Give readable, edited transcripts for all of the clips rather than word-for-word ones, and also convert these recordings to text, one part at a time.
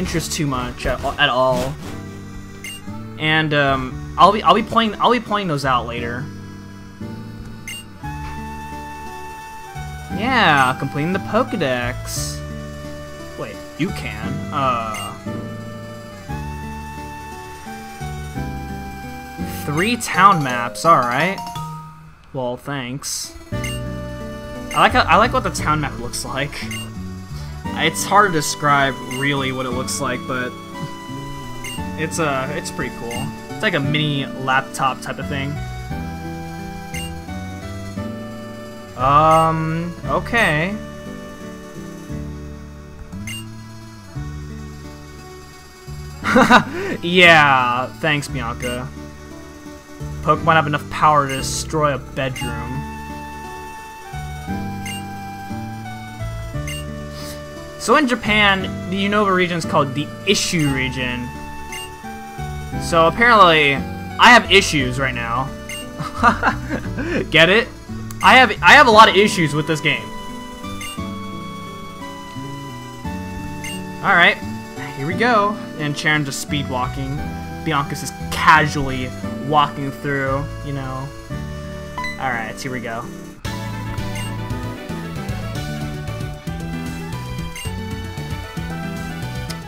interest too much at all. And I'll be playing those out later. Yeah, completing the Pokédex. Wait, you can. 3 town maps. All right. Well, thanks. I like what the town map looks like. It's hard to describe really what it looks like, but it's pretty cool. It's like a mini laptop type of thing. Okay. Yeah, thanks, Bianca. Pokemon have enough power to destroy a bedroom. So in Japan, the Unova region is called the Issue region. So apparently, I have issues right now. Get it? I have a lot of issues with this game. All right, here we go. And Sharon's just speed walking. Bianca's just casually walking through, you know. All right, here we go.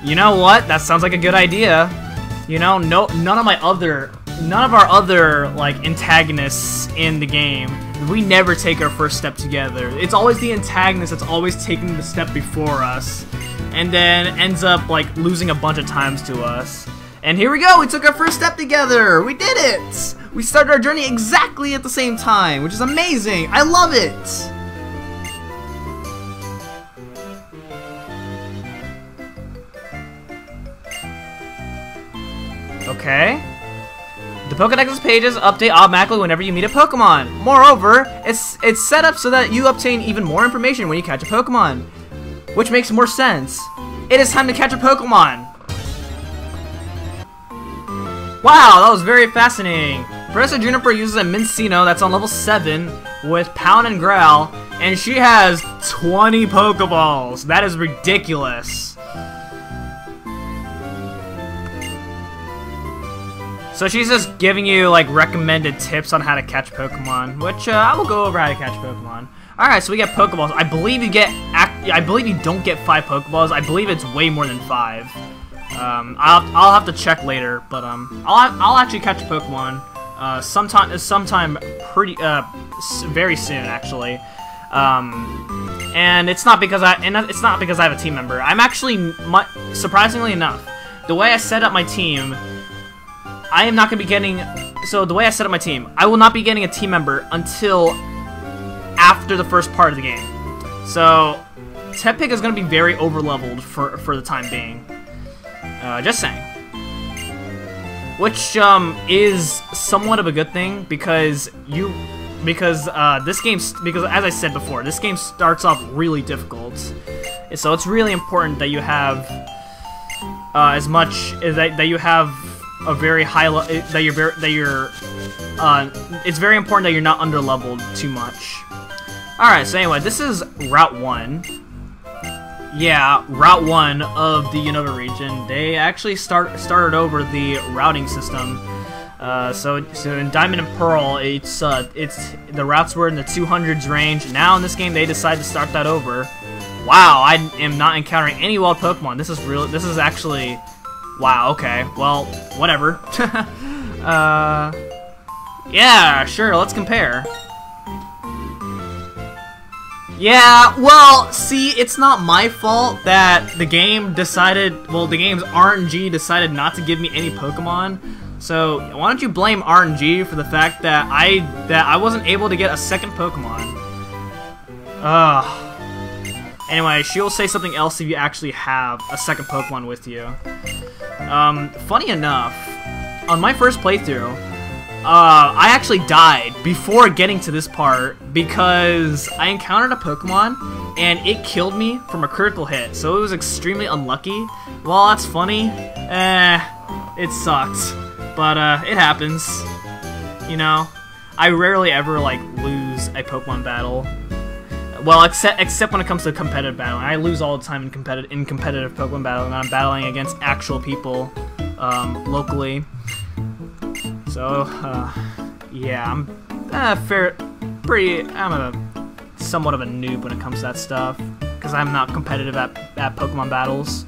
You know what? That sounds like a good idea. You know, none of our other like antagonists in the game, we never take our first step together. It's always the antagonist that's always taking the step before us, and then ends up like losing a bunch of times to us. And here we go, we took our first step together! We did it! We started our journey exactly at the same time, which is amazing! I love it! Okay. The Pokédex's pages update automatically whenever you meet a Pokemon. Moreover, it's set up so that you obtain even more information when you catch a Pokemon, which makes more sense. It is time to catch a Pokemon! Wow, that was very fascinating. Professor Juniper uses a Mincino that's on level 7 with Pound and Growl, and she has 20 Pokeballs. That is ridiculous. So she's just giving you like recommended tips on how to catch Pokemon, which I will go over how to catch Pokemon. All right, so we get Pokeballs. I believe you don't get 5 Pokeballs. I believe it's way more than 5. I'll have to check later, but I'll actually catch a Pokemon sometime very soon actually. And it's not because I have a team member. I'm actually surprisingly enough, the way I set up my team. I am not going to be getting... So, the way I set up my team, I will not be getting a team member until after the first part of the game. So, Tepig is going to be very over-leveled for the time being. Just saying. Which, is somewhat of a good thing, because as I said before, this game starts off really difficult. So, it's really important that you have, that you have a very high it's very important that you're not under-leveled too much. Alright, so anyway, this is Route 1. Yeah, Route 1 of the Unova region. They actually started over the routing system. So in Diamond and Pearl, the routes were in the 200s range. Now in this game, they decided to start that over. Wow, I am not encountering any wild Pokemon. This is actually... Wow, okay. Well, whatever. Yeah, sure, let's compare. Yeah, well, see, it's not my fault that the game's RNG decided not to give me any Pokemon. So, why don't you blame RNG for the fact that I wasn't able to get a second Pokemon. Anyway, she'll say something else if you actually have a second Pokemon with you. Funny enough, on my first playthrough, I actually died before getting to this part because I encountered a Pokemon and it killed me from a critical hit, so it was extremely unlucky. Well, that's funny. It sucked, but it happens. You know, I rarely ever like lose a Pokemon battle. well, except when it comes to competitive battling. I lose all the time in competitive Pokemon battling when I'm battling against actual people locally. So yeah, I'm somewhat of a noob when it comes to that stuff because I'm not competitive at Pokemon battles.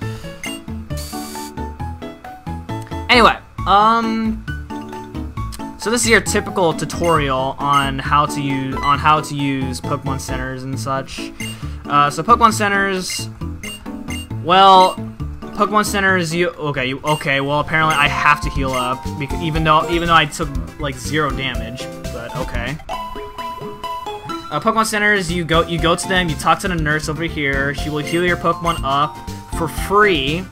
Anyway, so this is your typical tutorial on how to use Pokemon Centers and such. So Pokemon Centers, well, okay. Well, apparently I have to heal up because even though I took like 0 damage, but okay. Pokemon Centers, you go to them, you talk to the nurse over here. She will heal your Pokemon up for free.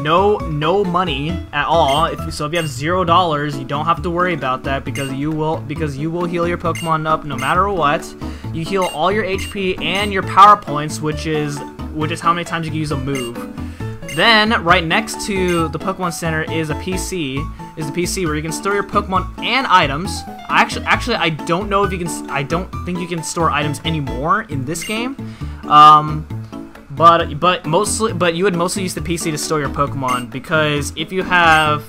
No money at all. If you have $0, you don't have to worry about that because you will heal your Pokemon up no matter what. You heal all your HP and your power points, which is how many times you can use a move. Then right next to the Pokemon Center is a PC. Is the PC where you can store your Pokemon and items. Actually, I don't know if you can. I don't think you can store items anymore in this game. But you would mostly use the PC to store your Pokemon because if you happen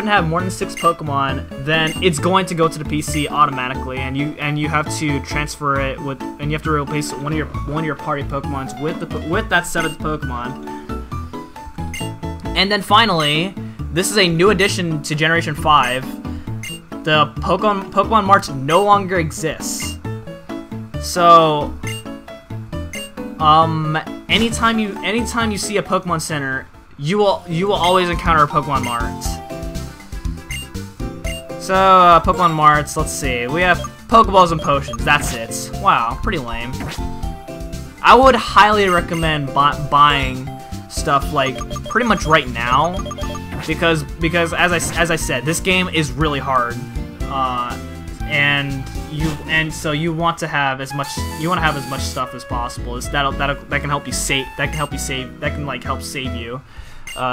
to have more than 6 Pokemon, then it's going to go to the PC automatically, and you have to transfer it and you have to replace one of your party Pokemons with that 7th Pokemon. And then finally, this is a new addition to Generation 5. The Pokemon March no longer exists. So anytime you see a Pokemon Center, you will always encounter a Pokemon Mart. So Pokemon Marts, let's see. We have Pokeballs and potions. That's it. Wow, pretty lame. I would highly recommend buying stuff like pretty much right now because as I said, this game is really hard, so you want to have as much stuff as possible. That can help you save. That can like help save you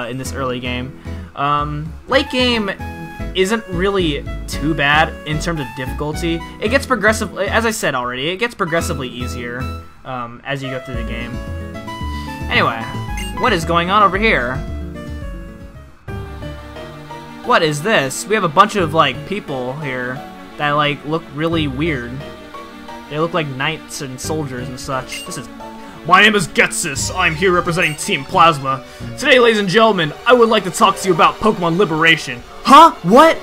in this early game. Late game isn't really too bad in terms of difficulty. It gets progressively, as I said already, it gets progressively easier as you go through the game. Anyway, what is going on over here? What is this? We have a bunch of like people here that like look really weird. They look like knights and soldiers and such. My name is Getsus. I'm here representing Team Plasma. Today, ladies and gentlemen, I would like to talk to you about Pokemon Liberation. Huh? What?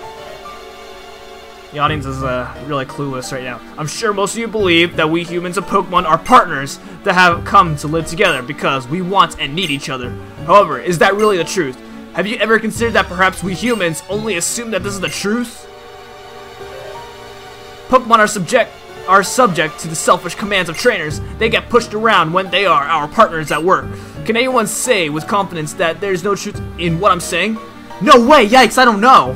The audience is really clueless right now. I'm sure most of you believe that we humans and Pokemon are partners that have come to live together because we want and need each other. However, is that really the truth? Have you ever considered that perhaps we humans only assume that this is the truth? Pokemon are subject to the selfish commands of trainers. They get pushed around when they are our partners at work. Can anyone say with confidence that there's no truth in what I'm saying? No way! Yikes, I don't know!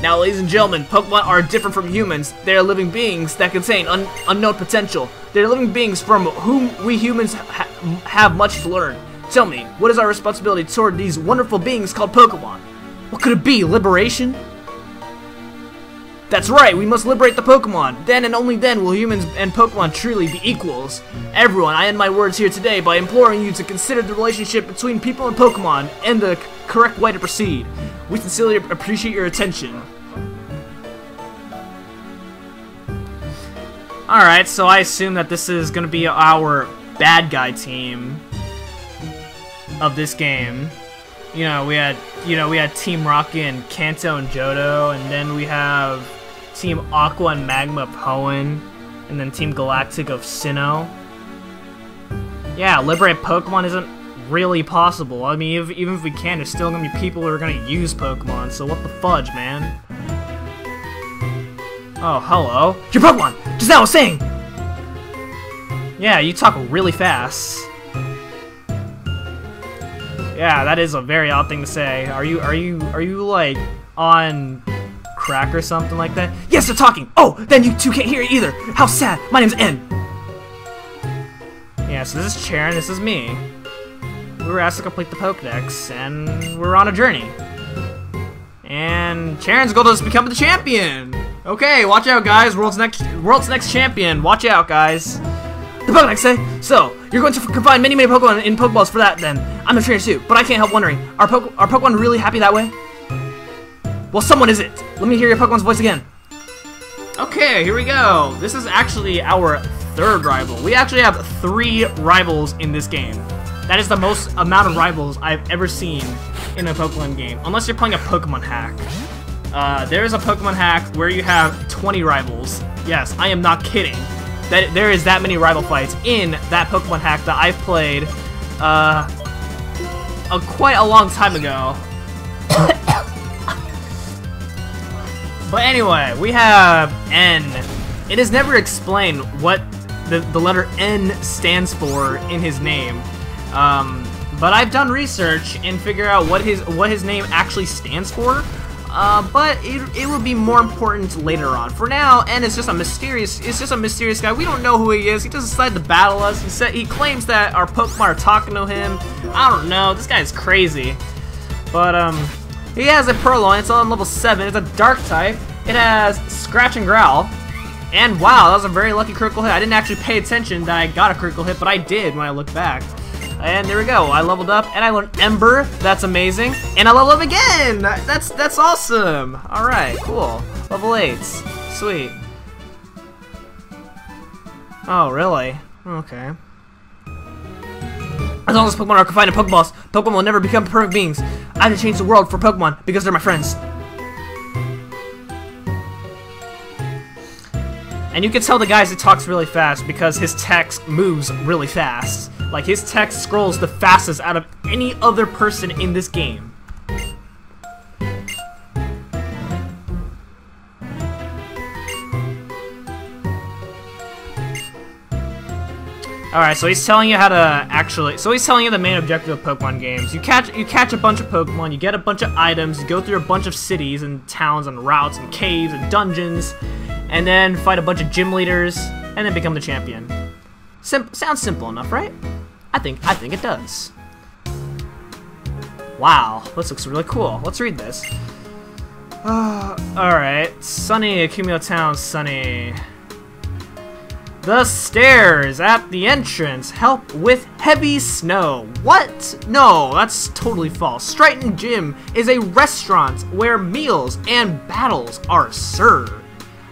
Now, ladies and gentlemen, Pokemon are different from humans. They are living beings that contain unknown potential. They are living beings from whom we humans have much to learn. Tell me, what is our responsibility toward these wonderful beings called Pokemon? What could it be? Liberation? That's right, we must liberate the Pokemon. Then and only then will humans and Pokemon truly be equals. Everyone, I end my words here today by imploring you to consider the relationship between people and Pokemon and the correct way to proceed. We sincerely appreciate your attention. Alright, so I assume that this is going to be our bad guy team of this game. We had Team Rocket and Kanto and Johto, and then we have Team Aqua and Magma of Hoenn, and then Team Galactic of Sinnoh. Yeah, liberate Pokemon isn't really possible. I mean, even if we can, there's still gonna be people who are gonna use Pokemon, so what the fudge, man? Oh, hello. Your Pokemon! Just now I was saying! Yeah, you talk really fast. Yeah, that is a very odd thing to say. Are you like on crack or something like that? Yes, they're talking! Oh, then you two can't hear it either! How sad! My name's N! Yeah, so this is Charon, this is me. We were asked to complete the Pokedex, and we're on a journey. And Charon's goal is to become the champion! Okay, watch out, guys. World's next champion. Watch out, guys. The Pokédex say, so, you're going to combine many Pokemon in Pokeballs for that, then. I'm a trainer too, but I can't help wondering, are Pokemon really happy that way? Well, someone isn't. Let me hear your Pokemon's voice again. Okay, here we go. This is actually our third rival. We actually have 3 rivals in this game. That is the most amount of rivals I've ever seen in a Pokemon game, unless you're playing a Pokemon hack. There is a Pokemon hack where you have 20 rivals. Yes, I am not kidding. There is that many rival fights in that Pokemon hack that I've played quite a long time ago. But anyway, we have N. It is never explained what the letter N stands for in his name. But I've done research and figure out what his name actually stands for. But it will be more important later on. For now, N is just a mysterious guy. We don't know who he is. He just decided to battle us. He claims that our Pokemon are talking to him. I don't know. This guy is crazy. But he has a Purloin. It's on level 7. It's a Dark type. It has Scratch and Growl. And wow, that was a very lucky critical hit. I didn't actually pay attention that I got a critical hit, but I did when I looked back. And there we go. I leveled up, and I learned Ember. That's amazing. And I leveled up again. That's awesome. All right, cool. Level 8. Sweet. Oh, really? Okay. As long as Pokemon are confined in Pokeballs, Pokemon will never become perfect beings. I have to change the world for Pokemon because they're my friends. And you can tell the guy talks really fast because his text moves really fast. Like, his text scrolls the fastest out of any other person in this game. Alright, so he's telling you how to he's telling you the main objective of Pokemon games. You catch a bunch of Pokemon, you get a bunch of items, you go through a bunch of cities and towns and routes and caves and dungeons, and then fight a bunch of gym leaders, and then become the champion. Sounds simple enough, right? I think it does. Wow, this looks really cool. Let's read this. Alright. Sunny, Accumulate Town, Sunny. The stairs at the entrance help with heavy snow. What? No, that's totally false. Stryton Gym is a restaurant where meals and battles are served.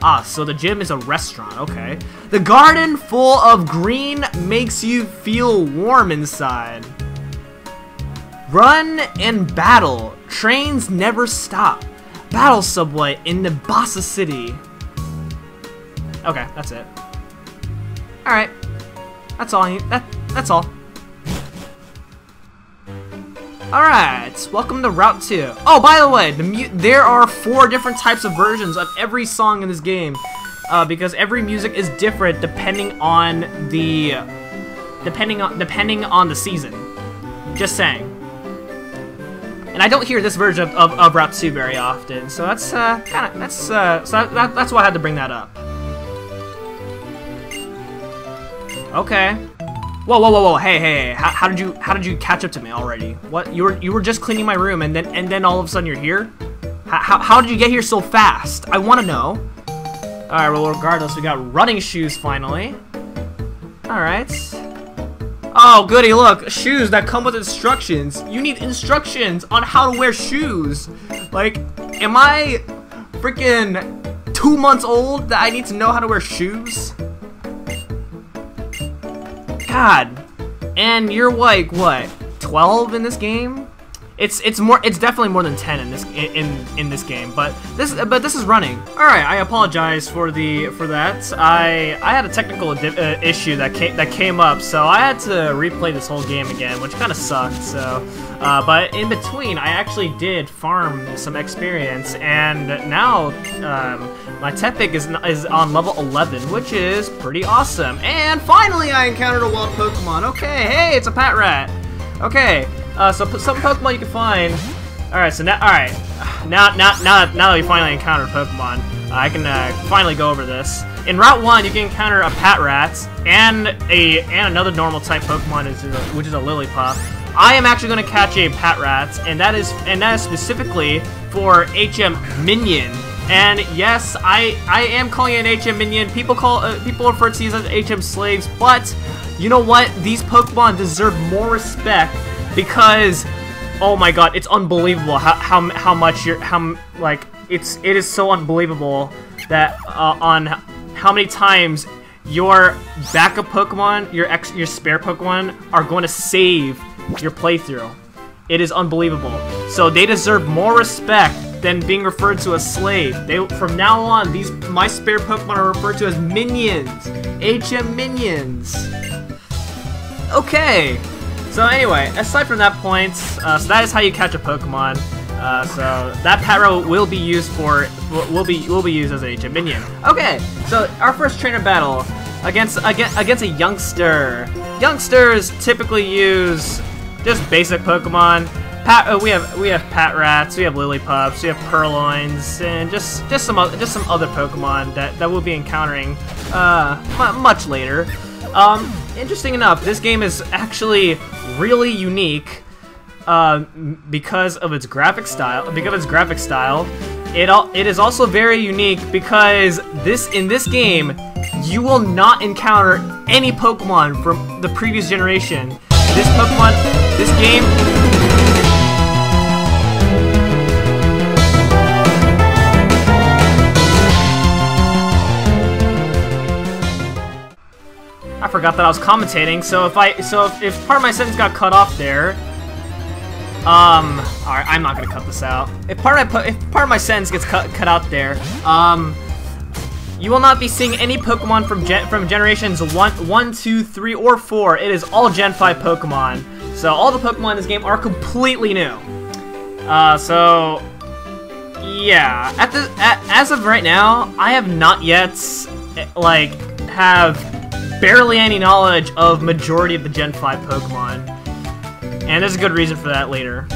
Ah, so the gym is a restaurant, okay. The garden full of green makes you feel warm inside. Run and battle. Trains never stop. Battle subway in Nabasa City. Okay, that's it. Alright. That's all I need. That's all. Alright, welcome to Route 2. Oh, by the way, there are 4 different types of versions of every song in this game, because every music is different depending on the season. Just saying. And I don't hear this version of Route 2 very often, so that's that's why I had to bring that up. Okay. Whoa! Hey! How did you catch up to me already? What? You were just cleaning my room, and then all of a sudden you're here? How did you get here so fast? I want to know. All right. Well, regardless, we got running shoes finally. All right. Oh, goody! Look, shoes that come with instructions. You need instructions on how to wear shoes. Like, am I freaking 2 months old that I need to know how to wear shoes? God, and you're like what, 12 in this game? It's definitely more than 10 in this game, but this is running. All right, I apologize for that. I had a technical issue that came up, so I had to replay this whole game again, which kind of sucked. So, but in between, I actually did farm some experience, and now my Tepig is on level 11, which is pretty awesome. And finally, I encountered a wild Pokemon. Okay, hey, it's a Patrat. Okay. So some Pokemon you can find. Alright, so now that we finally encountered Pokemon, I can finally go over this. In Route 1, you can encounter a Patrat and another normal type Pokemon, which is a Lillipup. I am actually going to catch a Patrat, and that is specifically for HM Minion. And yes, I am calling it an HM minion. People refer to these as HM slaves, but you know what? These Pokemon deserve more respect because, oh my god, it's unbelievable how much it is so unbelievable that on how many times your backup Pokemon, your spare Pokemon are going to save your playthrough. It is unbelievable. So they deserve more respect than being referred to as slave. From now on, my spare Pokemon are referred to as minions. HM minions. Okay. So anyway, aside from that point, so that is how you catch a Pokemon. So that Patro will be used as a HM minion. Okay. So our first trainer battle against a youngster. Youngsters typically use just basic Pokemon. We have Patrats, we have Lillipups, we have Purloins, and just some other Pokemon that we'll be encountering much later. Interesting enough, this game is actually really unique because of its graphic style. It is also very unique because in this game you will not encounter any Pokemon from the previous generation. This game. I forgot that I was commentating, so if part of my sentence got cut off there, alright, I'm not gonna cut this out. If part of my sentence gets cut out there, you will not be seeing any Pokemon from generations 1, 2, 3, or 4. It is all Gen 5 Pokemon. So all the Pokemon in this game are completely new. So yeah, as of right now, I have not yet have barely any knowledge of majority of the Gen 5 Pokemon, and there's a good reason for that later.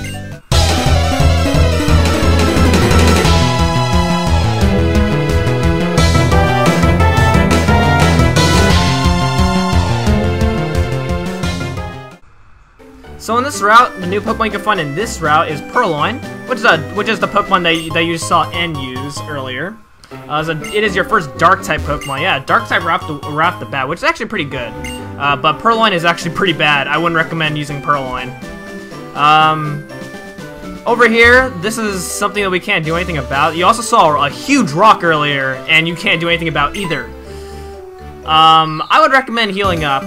So in this route, the new Pokemon you can find in this route is Purloin, which is the Pokemon that you saw N use earlier. It is your first Dark-type Pokemon. Yeah, Dark-type right off the bat, which is actually pretty good. But Purloin is actually pretty bad. I wouldn't recommend using Purloin. Over here, this is something that we can't do anything about. You also saw a huge rock earlier, and you can't do anything about either. I would recommend healing up.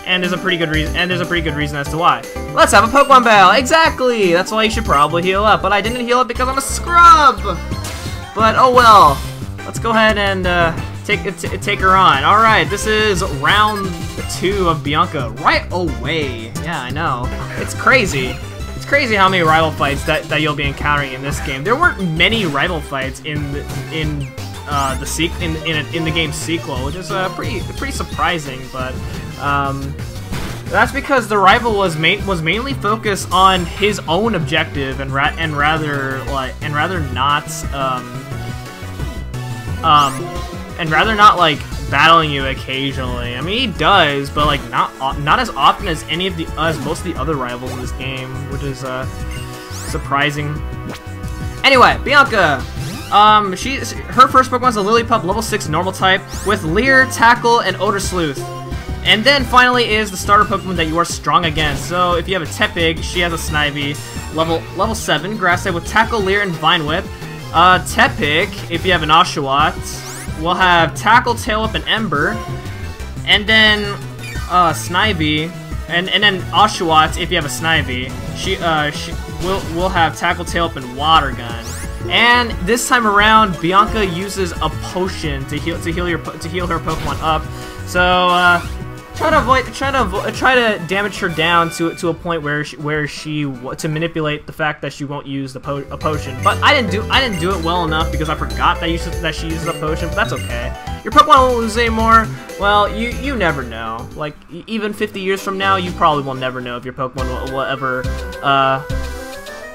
And there's a pretty good reason as to why. Let's have a Pokemon battle. Exactly. That's why you should probably heal up. But I didn't heal up because I'm a scrub. But oh well. Let's go ahead and take her on. All right. This is round 2 of Bianca. Right away. Yeah, I know. It's crazy. It's crazy how many rival fights that you'll be encountering in this game. There weren't many rival fights in the game's sequel, which is pretty surprising, but that's because the rival was mainly focused on his own objective and rather not like battling you occasionally. I mean, he does, but like not as often as most of the other rivals in this game, which is surprising. Anyway, Bianca. Her first Pokemon is a Lillipup, level 6 normal type, with Leer, Tackle, and Odor Sleuth. And then finally is the starter Pokemon that you are strong against. So if you have a Tepig, she has a Snivy, level 7, Grass type with Tackle, Leer, and Vine Whip. Tepig, if you have an Oshawott, will have Tackle, Tail Whip, and Ember. And then Snivy, and then Oshawott, if you have a Snivy, she will have Tackle, Tail Whip, and Water Gun. And this time around, Bianca uses a potion to heal her Pokemon up. So try to damage her down to a point where to manipulate the fact that she won't use a potion. But I didn't do it well enough because I forgot that she uses a potion. But that's okay. Your Pokemon won't lose anymore. Well, you never know. Like even 50 years from now, you probably will never know if your Pokemon will ever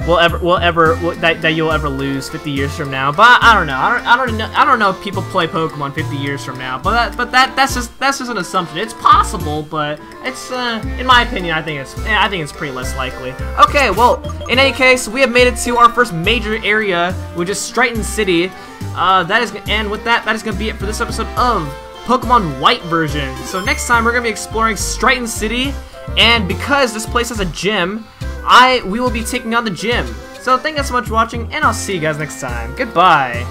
that you'll ever lose 50 years from now. But I don't know. I don't know if people play Pokemon 50 years from now. But that's just an assumption. It's possible, but it's in my opinion, I think it's pretty less likely. Okay, well, in any case, we have made it to our first major area, which is Strighton City. And with that is gonna be it for this episode of Pokemon White version. So next time we're gonna be exploring Strighton City, and because this place has a gym, we will be taking on the gym. So thank you so much for watching, and I'll see you guys next time. Goodbye.